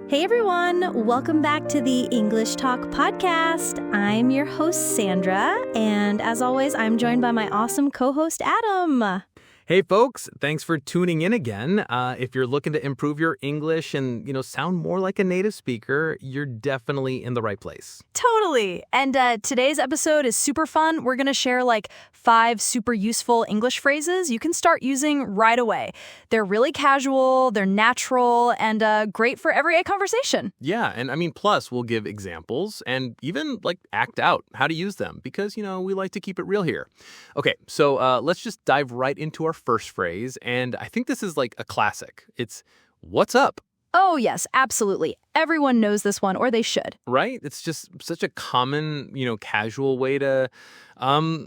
Hey everyone, welcome back to the English Talk podcast. I'm your host, Sandra, and as always, I'm joined by my awesome co-host, Adam. Hey folks, thanks for tuning in again. If you're looking to improve your English and, sound more like a native speaker, you're definitely in the right place. Totally. And today's episode is super fun. We're going to share 5 super useful English phrases you can start using right away. They're really casual, they're natural, and great for everyday conversation. Yeah, and plus we'll give examples and even act out how to use them because, we like to keep it real here. Okay, so let's just dive right into our first phrase, and I think this is a classic. It's, what's up? Oh, yes, absolutely. Everyone knows this one, or they should. Right? It's just such a common, casual way to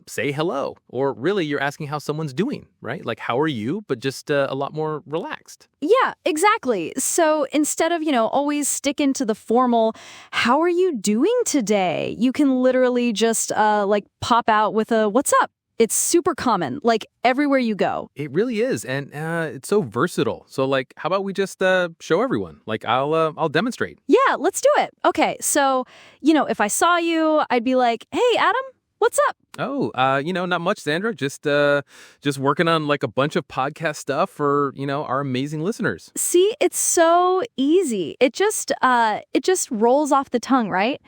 say hello. Or really, you're asking how someone's doing, right? How are you? But just a lot more relaxed. Yeah, exactly. So instead of, always sticking to the formal, how are you doing today? You can literally just pop out with a what's up? It's super common, everywhere you go. It really is, and it's so versatile. So, how about we just show everyone? I'll demonstrate. Yeah, let's do it. Okay, so, if I saw you, I'd be like, hey, Adam, what's up? Oh, not much, Sandra. Just working on a bunch of podcast stuff for, our amazing listeners. See, it's so easy. It just rolls off the tongue, right?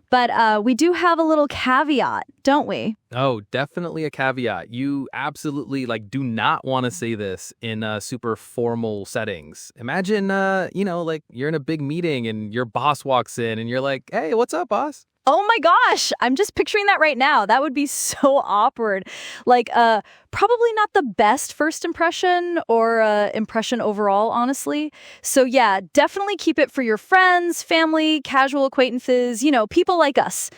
But we do have a little caveat, don't we? Oh, definitely a caveat. You absolutely do not want to say this in super formal settings. Imagine, you're in a big meeting and your boss walks in and you're like, hey, what's up, boss? Oh my gosh, I'm just picturing that right now. That would be so awkward. Probably not the best first impression or impression overall, honestly. So yeah, definitely keep it for your friends, family, casual acquaintances, people like us.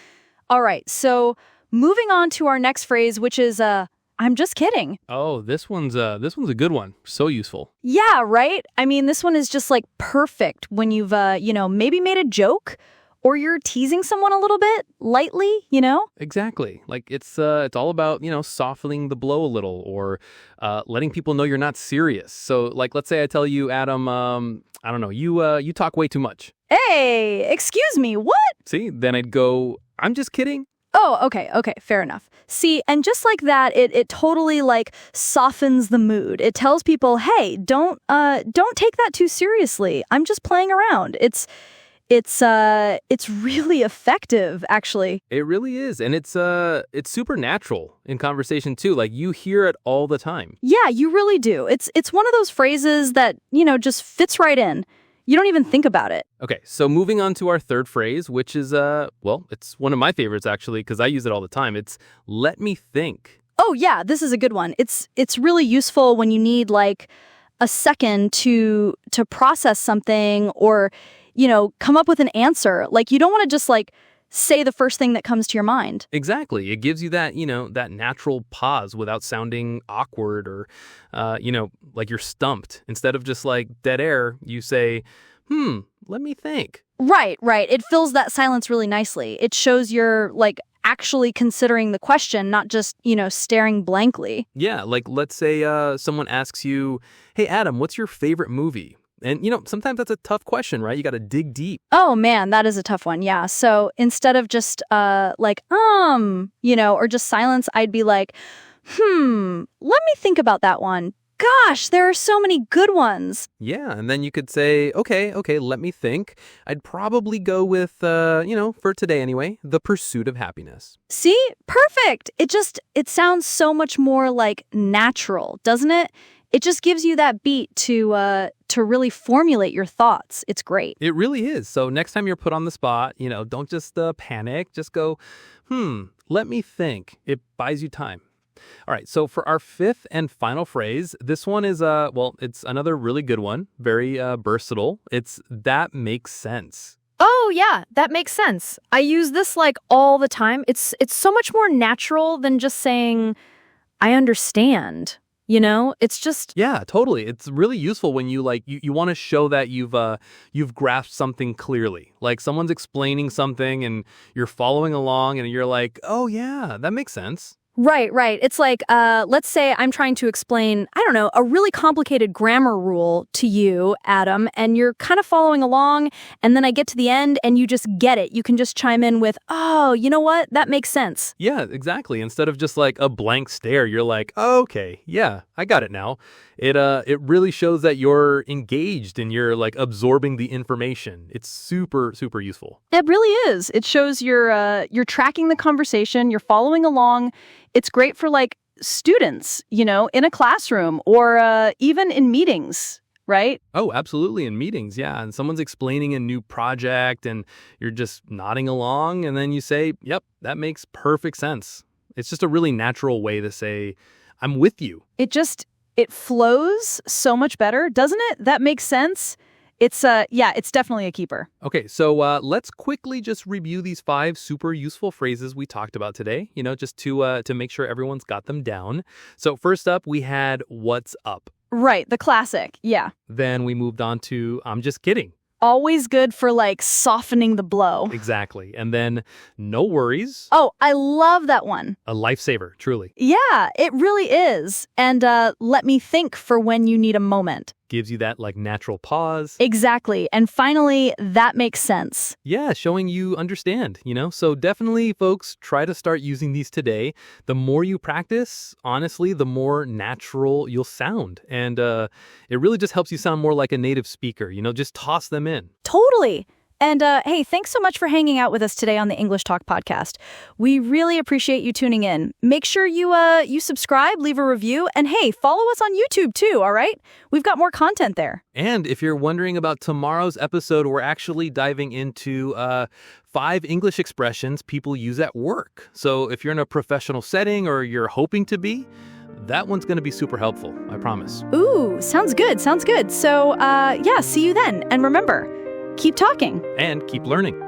All right, so moving on to our next phrase, which is I'm just kidding. Oh, this one's a good one. So useful. Yeah, right? I mean, this one is just perfect when you've maybe made a joke. Or you're teasing someone a little bit, lightly, Exactly. It's all about, softening the blow a little or letting people know you're not serious. So, let's say I tell you, Adam, I don't know, you talk way too much. Hey, excuse me, what? See, then I'd go, I'm just kidding. Oh, okay, fair enough. See, and just like that, it totally softens the mood. It tells people, hey, don't take that too seriously. I'm just playing around. It's really effective, actually. It really is. And it's super natural in conversation too. You hear it all the time. Yeah, you really do. It's one of those phrases that, just fits right in. You don't even think about it. Okay, so moving on to our third phrase, which is, it's one of my favorites actually, because I use it all the time. It's let me think. Oh yeah, this is a good one. It's really useful when you need a second to process something or come up with an answer. You don't want to just say the first thing that comes to your mind. Exactly. It gives you that, that natural pause without sounding awkward or, you're stumped. Instead of just dead air, you say, let me think. Right. It fills that silence really nicely. It shows you're actually considering the question, not just, staring blankly. Yeah. Let's say someone asks you, hey, Adam, what's your favorite movie? And, sometimes that's a tough question, right? You got to dig deep. Oh, man, that is a tough one. Yeah. So instead of just or just silence, I'd be like, let me think about that one. Gosh, there are so many good ones. Yeah. And then you could say, okay, let me think. I'd probably go with, for today anyway, The Pursuit of Happiness. See? Perfect. It sounds so much more natural, doesn't it? It just gives you that beat to really formulate your thoughts. It's great. It really is. So next time you're put on the spot, don't just panic. Just go, let me think. It buys you time. All right. So for our fifth and final phrase, this one is, it's another really good one. Very versatile. It's that makes sense. Oh, yeah, that makes sense. I use this all the time. It's so much more natural than just saying, I understand. It's just... Yeah, totally. It's really useful when you you want to show that you've grasped something clearly. Someone's explaining something and you're following along and you're like, oh yeah, that makes sense. Right, right. It's like, let's say I'm trying to explain, I don't know, a really complicated grammar rule to you, Adam, and you're kind of following along, and then I get to the end and you just get it. You can just chime in with, oh, you know what? That makes sense. Yeah, exactly. Instead of just like a blank stare, you're like, oh, okay, yeah, I got it now. It really shows that you're engaged and you're like absorbing the information. It's super, super useful. It really is. It shows you're tracking the conversation, you're following along. It's great for like students, in a classroom or even in meetings, right? Oh, absolutely. In meetings, yeah. And someone's explaining a new project and you're just nodding along and then you say, yep, that makes perfect sense. It's just a really natural way to say, I'm with you. It flows so much better, doesn't it? That makes sense. It's definitely a keeper. Okay, so let's quickly just review these 5 super useful phrases we talked about today, just to make sure everyone's got them down. So first up, we had what's up. Right, the classic. Yeah. Then we moved on to I'm just kidding. Always good for like softening the blow. Exactly. And then no worries. Oh, I love that one. A lifesaver, truly. Yeah, it really is. And let me think for when you need a moment. Gives you that like natural pause. Exactly. And finally, that makes sense. Yeah, showing you understand, So definitely, folks, try to start using these today. The more you practice, honestly, the more natural you'll sound. And it really just helps you sound more like a native speaker, just toss them in. Totally. And hey, thanks so much for hanging out with us today on the English Talk podcast. We really appreciate you tuning in. Make sure you subscribe, leave a review, and hey, follow us on YouTube too, all right? We've got more content there. And if you're wondering about tomorrow's episode, we're actually diving into 5 English expressions people use at work. So if you're in a professional setting or you're hoping to be, that one's going to be super helpful, I promise. Ooh, sounds good. So, see you then. And remember, keep talking. And keep learning.